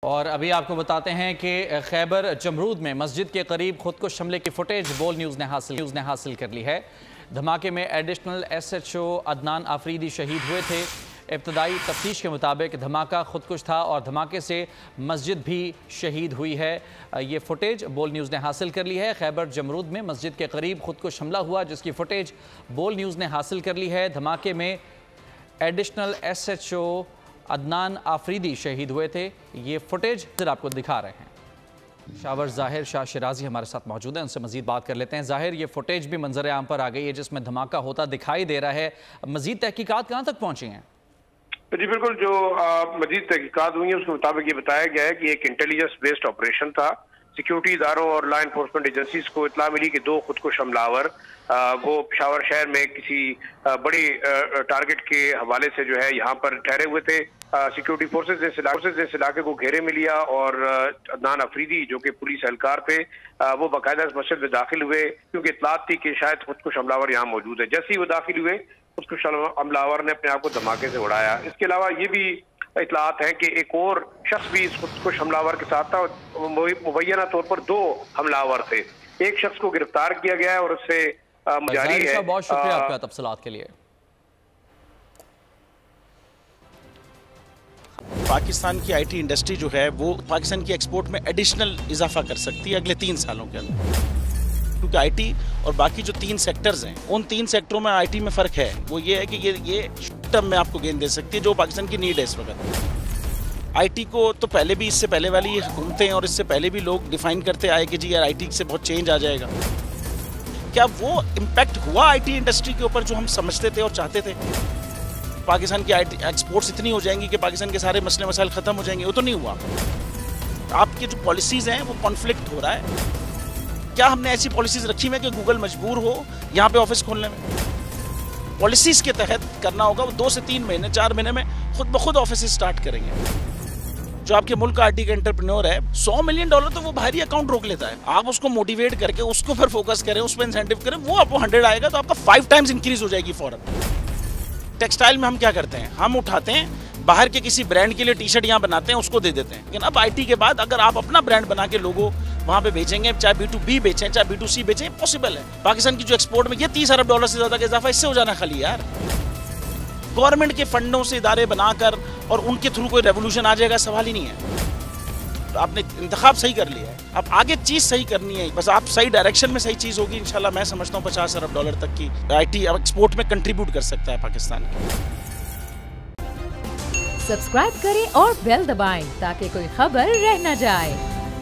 और अभी आपको बताते हैं कि खैबर जमरूद में मस्जिद के करीब खुदकुश हमले की फुटेज बोल न्यूज़ ने हासिल कर ली है। धमाके में एडिशनल SHO अदनान आफरीदी शहीद हुए थे। इब्तदाई तफ्तीश के मुताबिक धमाका खुदकुश था और धमाके से मस्जिद भी शहीद हुई है। ये फुटेज बोल न्यूज़ ने हासिल कर ली है। खैबर जमरूद में मस्जिद के करीब खुदकुश हमला हुआ, जिसकी फुटेज बोल न्यूज़ ने हासिल कर ली है। धमाके में एडिशनल SHO अदनान आफरीदी शहीद हुए थे। ये फुटेज आपको दिखा रहे हैं। शावर ज़ाहिर शाह शिराजी हमारे साथ मौजूद हैं, उनसे मजीद बात कर लेते हैं। ज़ाहिर, ये फुटेज भी मंजर आम पर आ गई है जिसमें धमाका होता दिखाई दे रहा है। मजीद तहकीकात कहाँ तक पहुँची हैं? जी बिल्कुल, जो मजीद तहकीकात हुई है उसके मुताबिक ये बताया गया है कि एक इंटेलिजेंस बेस्ड ऑपरेशन था। सिक्योरिटी इदारों और लॉ एनफोर्समेंट एजेंसीज को इत्तला मिली कि दो खुदकुश हमलावर वो पेशावर शहर में किसी बड़ी टारगेट के हवाले से जो है यहाँ पर ठहरे हुए थे। सिक्योरिटी फोर्सेज ने इस इलाके को घेरे में लिया और अदनान अफरीदी जो कि पुलिस एहलकार थे वो बाकायदा इस मस्जिद में दाखिल हुए, क्योंकि इत्तलात थी कि शायद खुदकुश हमलावर यहाँ मौजूद है। जैसे ही वो दाखिल हुए, खुदकुश हमलावर ने अपने आप को धमाके से उड़ाया। इसके अलावा ये भी इत्तलात हैं कि एक और शख्स भी इस खुदकुश हमलावर के साथ था। मुबैना तौर पर दो हमलावर थे। एक शख्स को गिरफ्तार किया गया है और उससे जारी है। बहुत शुक्रिया आपका तफसीलात के लिए। पाकिस्तान की IT इंडस्ट्री जो है वो पाकिस्तान की एक्सपोर्ट में एडिशनल इजाफा कर सकती है अगले 3 सालों के अंदर, क्योंकि IT और बाकी जो 3 सेक्टर्स हैं उन 3 सेक्टरों में IT में फ़र्क है। वो ये है कि ये शॉर्ट टर्म में आपको गेन दे सकती है, जो पाकिस्तान की नीड है इस वक्त। IT को तो पहले भी, इससे पहले वाली हुकूमतें और इससे पहले भी लोग डिफाइन करते आए कि जी यार IT से बहुत चेंज आ जाएगा। क्या वो इम्पैक्ट हुआ IT इंडस्ट्री के ऊपर जो हम समझते थे और चाहते थे? पाकिस्तान की IT एक्सपोर्ट्स इतनी हो जाएंगी कि पाकिस्तान के सारे मसले मसाइल ख़त्म हो जाएंगे? वो तो नहीं हुआ। आपकी जो पॉलिसीज़ हैं वो कॉन्फ्लिक्ट हो रहा है। क्या हमने ऐसी पॉलिसीज़ रखी हुई है कि गूगल मजबूर हो यहाँ पे ऑफिस खोलने में? पॉलिसीज़ के तहत करना होगा। वो 2 से 3 महीने 4 महीने में खुद ब खुद ऑफिस स्टार्ट करेंगे। जो आपके मुल्क का IT का एंटरप्रेन्योर है, $100 मिलियन तो वो बाहरी अकाउंट रोक लेता है। आप उसको मोटिवेट करके उसको फिर फोकस करें, उस पर इंसेंटिव करें, वो आपको 100 आएगा तो आपका 5 टाइम्स इंक्रीज हो जाएगी फौरन। टेक्सटाइल में हम क्या करते हैं, हम उठाते हैं बाहर के किसी ब्रांड के लिए टी-शर्ट यहाँ बनाते हैं, उसको दे देते हैं। लेकिन अब IT के बाद अगर आप अपना ब्रांड बना के लोगों वहाँ पे बेचेंगे, चाहे B2B बेचें चाहे B2C बेचें, पॉसिबल है। पाकिस्तान की जो एक्सपोर्ट में ये $30 अरब से ज़्यादा का इजाफा इससे हो जाना खाली यार। गवर्नमेंट के फंडों से इदारे बनाकर और उनके थ्रू कोई रेवोल्यूशन आ जाएगा, सवाल ही नहीं है। तो आपने इंतखाब सही कर लिया है, अब आगे चीज़ सही करनी है। बस आप सही डायरेक्शन में सही चीज़ होगी इंशाल्लाह। मैं समझता हूँ $50 अरब तक की IT एक्सपोर्ट में कंट्रीब्यूट कर सकता है पाकिस्तान। सब्सक्राइब करें और बेल दबाएं ताकि कोई खबर रह न जाए।